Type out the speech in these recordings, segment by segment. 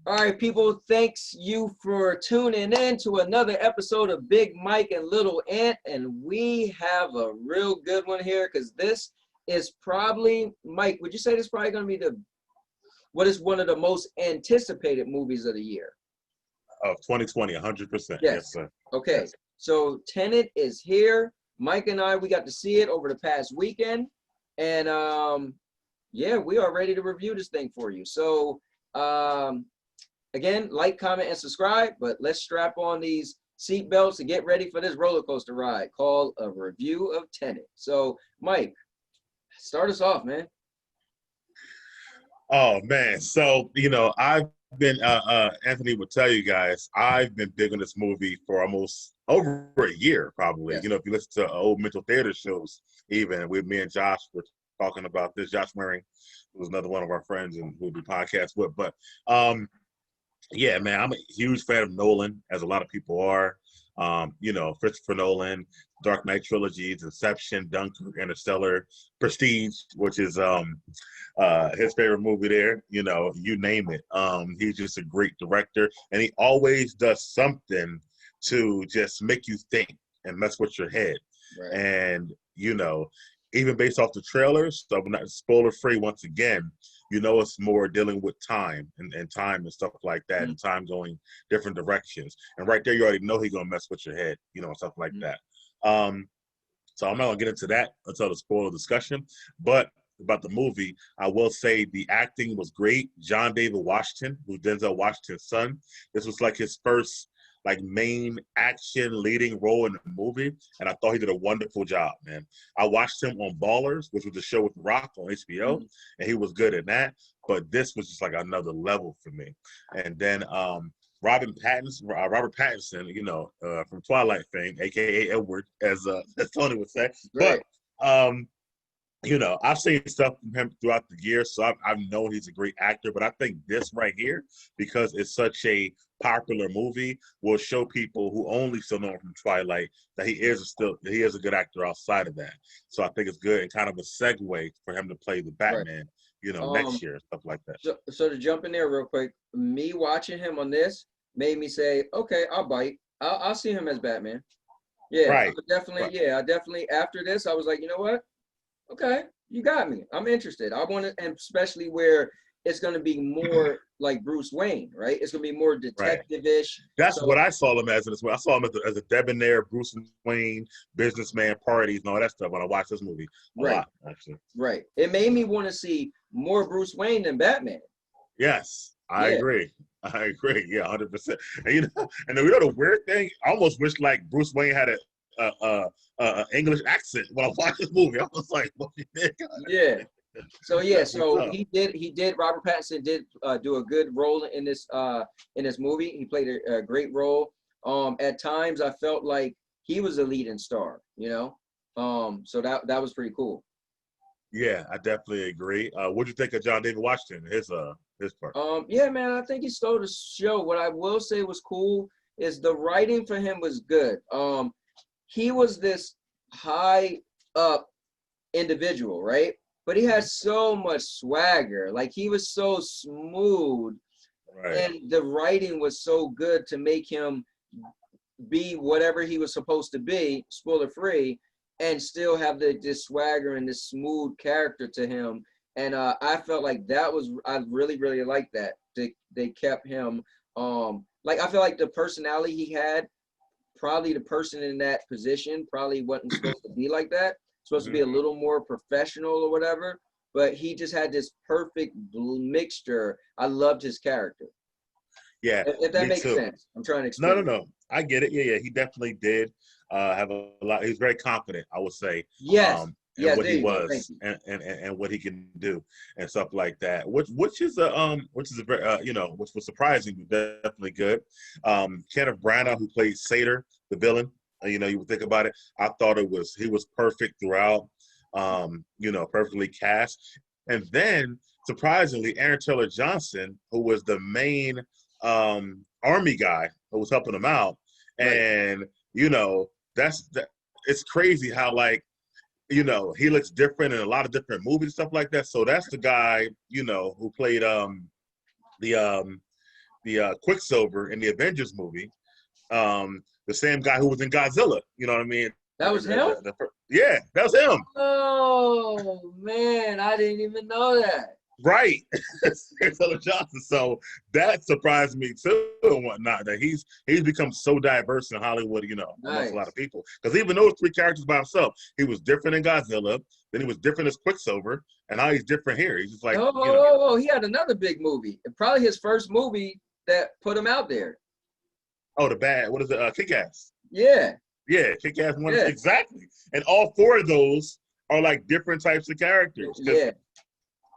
All right, people, thanks you for tuning in to another episode of Big Mike and Little Ant. And we have a real good one here because this is probably, Mike, would you say this is probably going to be what is one of the most anticipated movies of the year? Of 2020, 100%. Yes, sir. Okay, yes. So Tenet is here. Mike and I, we got to see it over the past weekend. And yeah, we are ready to review this thing for you. So again, like, comment, and subscribe, but let's strap on these seat belts and get ready for this roller coaster ride called a review of Tenet. So, Mike, start us off, man. Oh, man. So, I've been, Anthony would tell you guys, I've been digging this movie for almost over a year, probably. Yes. If you listen to old mental theater shows, even with me and Josh were talking about this. Josh Waring, who was another one of our friends and who we do podcasts with. But, yeah, man, I'm a huge fan of Nolan, as a lot of people are. Christopher Nolan, Dark Knight trilogies, Inception, Dunkirk, Interstellar, Prestige, which is his favorite movie there. You name it. He's just a great director, and he always does something to just make you think and mess with your head. Right. And, even based off the trailers, so I'm not spoiler free once again, it's more dealing with time and time and stuff like that, and time going different directions. And right there, you already know he's gonna mess with your head, stuff like that. So I'm not gonna get into that until the spoiler discussion. But about the movie, I will say the acting was great. John David Washington, who's Denzel Washington's son, this was like his first main action leading role in the movie, and I thought he did a wonderful job, man. I watched him on Ballers, which was the show with The Rock on HBO, and he was good in that, but this was just like another level for me. And then Robert Pattinson, from Twilight fame, aka Edward, as Tony would say. Right. But I've seen stuff from him throughout the year, so I've known he's a great actor. But I think this right here, because it's such a popular movie, will show people who only still know him from Twilight that he is a good actor outside of that. So I think it's good and kind of a segue for him to play the Batman, next year, stuff like that. So to jump in there real quick, me watching him on this made me say, okay, I'll bite. I'll see him as Batman. Yeah, right. Definitely. Right. Yeah, I definitely. After this, I was like, you know what? Okay, you got me. I'm interested. I want to, and especially where it's going to be more like Bruce Wayne, right? It's going to be more detective-ish. Right. That's what I saw him as. I saw him as a debonair Bruce Wayne, businessman, parties, and all that stuff when I watched this movie. A lot, actually. Right. It made me want to see more Bruce Wayne than Batman. Yes, I agree. I agree. Yeah, 100%. And the weird thing, I almost wish Bruce Wayne had a English accent when I watched this movie. I was like, what you did? Yeah. So he did. Robert Pattinson did do a good role in this movie. He played a great role. At times I felt like he was a leading star. So that was pretty cool. Yeah, I definitely agree. What'd you think of John David Washington? His part. Yeah, man, I think he stole the show. What I will say was cool is the writing for him was good. He was this high up individual, right? But he had so much swagger. He was so smooth. Right. And the writing was so good to make him be whatever he was supposed to be, spoiler free, and still have this swagger and this smooth character to him. And I felt like I really, really liked that. They kept him, I feel like the personality he had, probably the person in that position probably wasn't supposed to be like that. Supposed to be a little more professional or whatever, but he just had this perfect mixture. I loved his character. Yeah, if that makes sense. I'm trying to explain. No. I get it. Yeah. He definitely did have a lot. He was very confident, I would say. Yes. And what he was and what he can do and stuff like that. Which is a very which was surprising, but definitely good. Kenneth Branagh, who played Sator, the villain. You would think about it. I thought he was perfect throughout. Perfectly cast. And then surprisingly, Aaron Taylor Johnson, who was the main army guy who was helping him out, and it's crazy how he looks different in a lot of different movies and stuff like that. So that's the guy who played Quicksilver in the Avengers movie. The same guy who was in Godzilla. You know what I mean? That was him? Yeah, that was him. Oh man, I didn't even know that. Right. Taylor Johnson. So that surprised me too and whatnot, that he's become so diverse in Hollywood, you know, amongst a lot of people. Because even those three characters by himself, he was different in Godzilla, then he was different as Quicksilver, and now he's different here. He's just like, he had another big movie. Probably his first movie that put him out there. Oh, what is it? Kick-Ass. Yeah. Yeah, Kick-Ass one. Yeah. Exactly. And all four of those are like different types of characters. Yeah.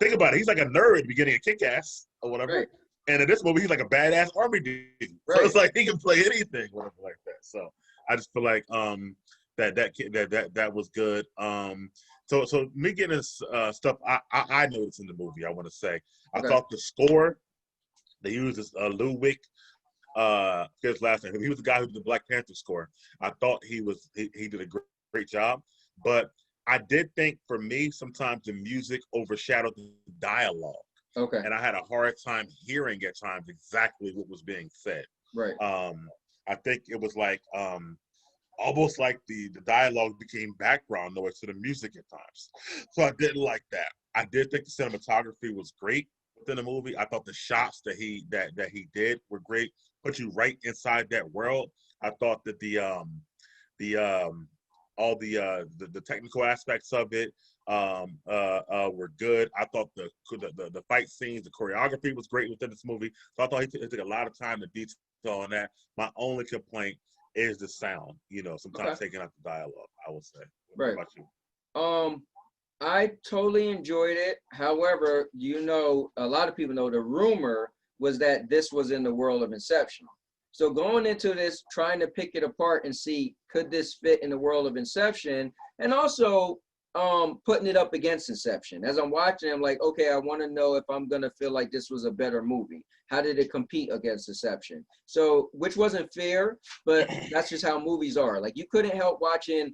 Think about it. He's like a nerd at the beginning of Kick-Ass or whatever. Right. And in this movie, he's like a badass army dude. Right. So it's like he can play anything, whatever like that. So I just feel like that was good. So me getting this stuff I noticed in the movie, I want to say. I thought the score, they used this Ludwig, his last name. He was the guy who did the Black Panther score. I thought he did a great job. But I did think, for me, sometimes the music overshadowed the dialogue. Okay. And I had a hard time hearing at times exactly what was being said. Right. I think it was like almost like the dialogue became background noise to the music at times. So I didn't like that. I did think the cinematography was great within the movie. I thought the shots that he did were great. Put you right inside that world. I thought that all the technical aspects of it were good. I thought the fight scenes, the choreography was great within this movie. So I thought he took a lot of time to detail on that. My only complaint is the sound. You know, sometimes taking out the dialogue, I would say. Right. What about you? I totally enjoyed it. However, a lot of people know the rumor was that this was in the world of Inception. So going into this, trying to pick it apart and see, could this fit in the world of Inception? And also putting it up against Inception. As I'm watching, I'm like, okay, I want to know if I'm going to feel like this was a better movie. How did it compete against Inception? So, which wasn't fair, but that's just how movies are. Like, you couldn't help watching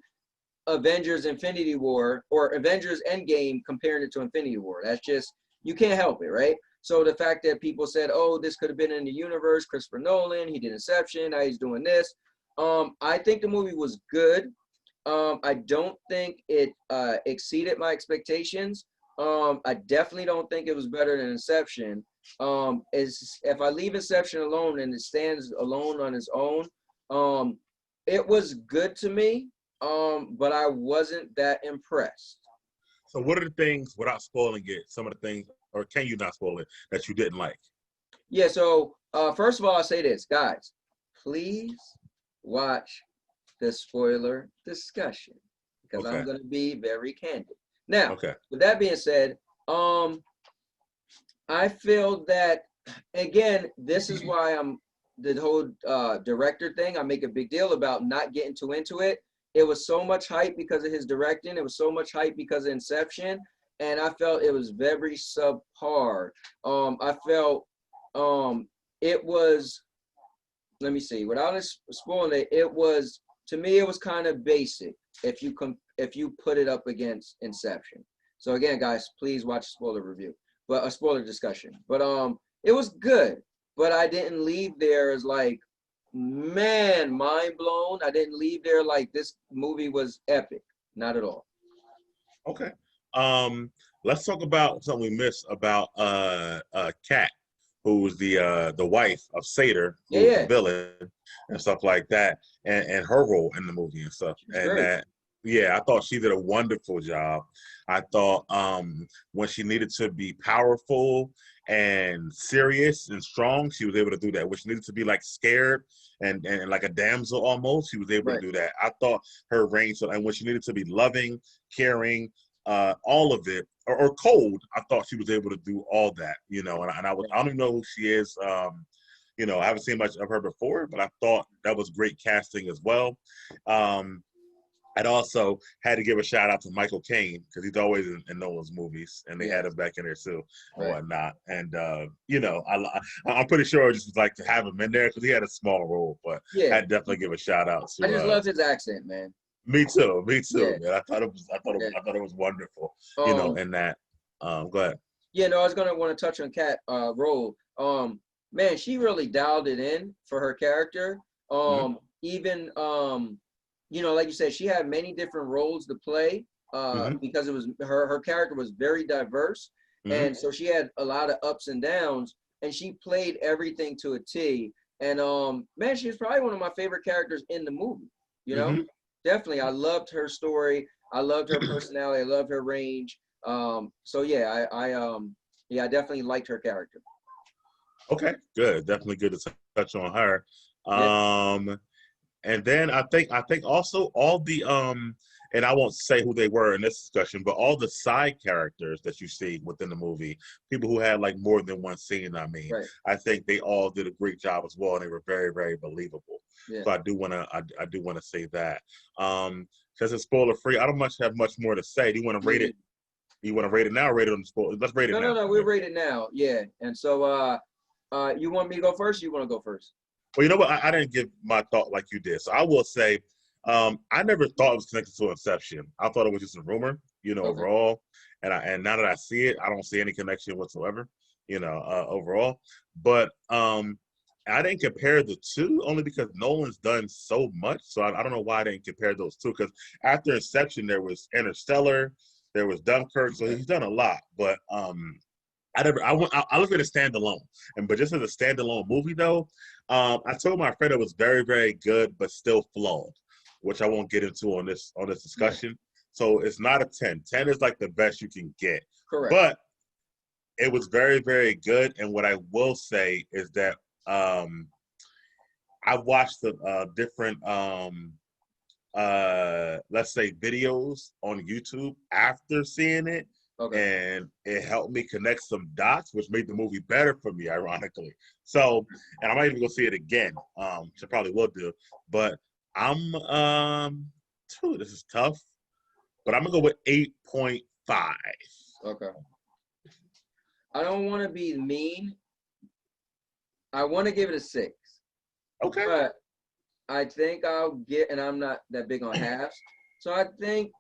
Avengers Infinity War or Avengers Endgame comparing it to Infinity War. That's just, you can't help it, right? So the fact that people said, oh, this could have been in the universe, Christopher Nolan, he did Inception, now he's doing this. I think the movie was good. I don't think it exceeded my expectations. I definitely don't think it was better than Inception. If I leave Inception alone and it stands alone on its own, it was good to me, but I wasn't that impressed. So what are the things, without spoiling it, some of the things, or can you not spoil it, that you didn't like? Yeah, so first of all, I'll say this, guys, please watch the spoiler discussion because I'm going to be very candid. Now, with that being said, I feel that, again, this is why the whole director thing, I make a big deal about not getting too into it. It was so much hype because of his directing. It was so much hype because of Inception. And I felt it was very subpar. I felt it was, let me see, without spoiling it, to me, it was kind of basic if you put it up against Inception. So again, guys, please watch a spoiler review, but a spoiler discussion. But it was good, but I didn't leave there as like, man, mind blown. I didn't leave there like this movie was epic. Not at all. Okay. Let's talk about something we missed about Kat, who's the wife of Sator, who's the villain and stuff like that, and her role in the movie and stuff. I thought she did a wonderful job. I thought when she needed to be powerful and serious and strong, she was able to do that. When she needed to be like scared and like a damsel almost, she was able to do that. I thought her range, and when she needed to be loving, caring, all of it, or cold, I thought she was able to do all that, you know. And I don't even know who she is. You know, I haven't seen much of her before, but I thought that was great casting as well. I'd also had to give a shout out to Michael Caine because he's always in Nolan's movies, and they had him back in there too and whatnot. And you know, I'm pretty sure I just would like to have him in there because he had a small role, but I'd definitely give a shout out to. I just love his accent, man. Me too, man. I thought it was wonderful, you know. In that, go ahead. Yeah, no, I was gonna want to touch on Kat role. man, she really dialed it in for her character. Even you know, like you said, she had many different roles to play because it was her character was very diverse, and so she had a lot of ups and downs, and she played everything to a T. And man, she was probably one of my favorite characters in the movie. You know, definitely, I loved her story. I loved her personality. I loved her range. So yeah, I definitely liked her character. Okay, good. Definitely good to touch on her. Yeah. And then I think also all the and I won't say who they were in this discussion, but all the side characters that you see within the movie, people who had like more than one scene, I mean, Right. I think they all did a great job as well, and they were very, very believable. Yeah. So I do want to say that. Because it's spoiler free, I don't have much more to say. Do you want to rate it? You want to rate it now or rate it on the spoiler? Let's rate it now. No, we'll rate it now. Yeah. And so you want me to go first or you want to go first? Well, you know what? I didn't give my thought like you did. So I will say, I never thought it was connected to Inception. I thought it was just a rumor, you know, overall. And now that I see it, I don't see any connection whatsoever, you know, overall. But I didn't compare the two only because Nolan's done so much. So I don't know why I didn't compare those two. Because after Inception, there was Interstellar, there was Dunkirk. So he's done a lot. But I look at it standalone. But just as a standalone movie, though, I told my friend it was very, very good, but still flawed, which I won't get into on this discussion. So it's not a 10. 10 is like the best you can get. Correct. But it was very, very good. And what I will say is that I watched the different, let's say, videos on YouTube after seeing it. And it helped me connect some dots, which made the movie better for me, ironically. So, and I might even go see it again, which I probably will do. But I'm, this is tough, but I'm going to go with 8.5. Okay. I don't want to be mean. I want to give it a 6. Okay. But I think I'll get, and I'm not that big on halves. So I think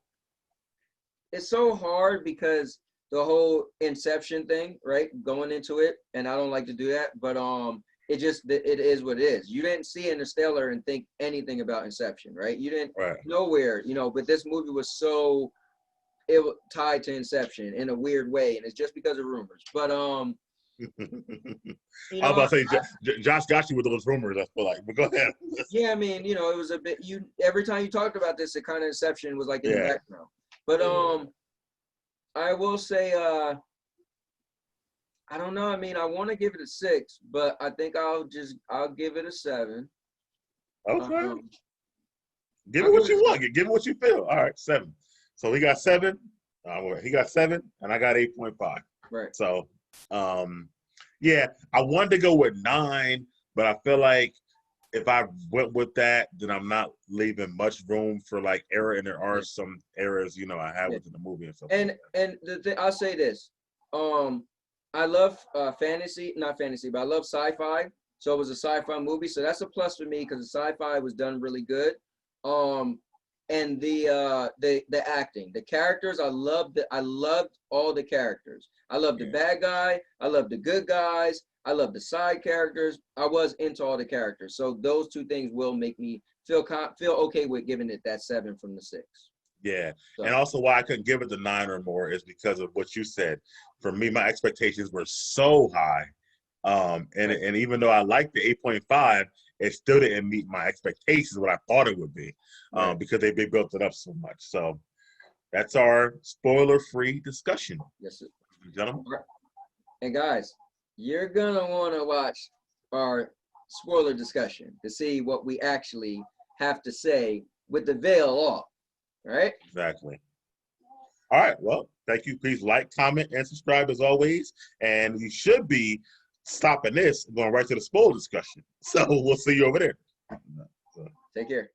it's so hard because the whole Inception thing, right? Going into it, and I don't like to do that, but it is what it is. You didn't see Interstellar and think anything about Inception, right? You didn't nowhere, you know. But this movie was so tied to Inception in a weird way, and it's just because of rumors. But you know, I was about to say, Josh got you with those rumors. I feel like, but go ahead. Yeah, I mean, you know, it was a bit. Every time you talked about this, it kind of Inception was like in the background. But I will say, I don't know. I mean, I want to give it a 6, but I think I'll give it a 7. Okay. Give it what you want. Give it what you feel. All right, 7. So he got 7. He got 7, and I got 8.5. Right. So, yeah, I wanted to go with 9, but I feel like if I went with that, then I'm not leaving much room for like error, and there are some errors, you know, I have within the movie and stuff. And I'll say this, I love fantasy, not fantasy, but I love sci-fi. So it was a sci-fi movie, so that's a plus for me because the sci-fi was done really good. And the acting, the characters, I loved all the characters. I loved the bad guy, I loved the good guys, I love the side characters. I was into all the characters. So those two things will make me feel okay with giving it that 7 from the 6. Yeah. So. And also why I couldn't give it the 9 or more is because of what you said. For me, my expectations were so high. And even though I liked the 8.5, it still didn't meet my expectations, what I thought it would be, because they built it up so much. So that's our spoiler-free discussion. Yes, sir. Gentlemen. And guys, you're going to want to watch our spoiler discussion to see what we actually have to say with the veil off. All right? Exactly. All right. Well, thank you. Please like, comment, and subscribe as always. And you should be stopping this and going right to the spoiler discussion. So we'll see you over there. Take care.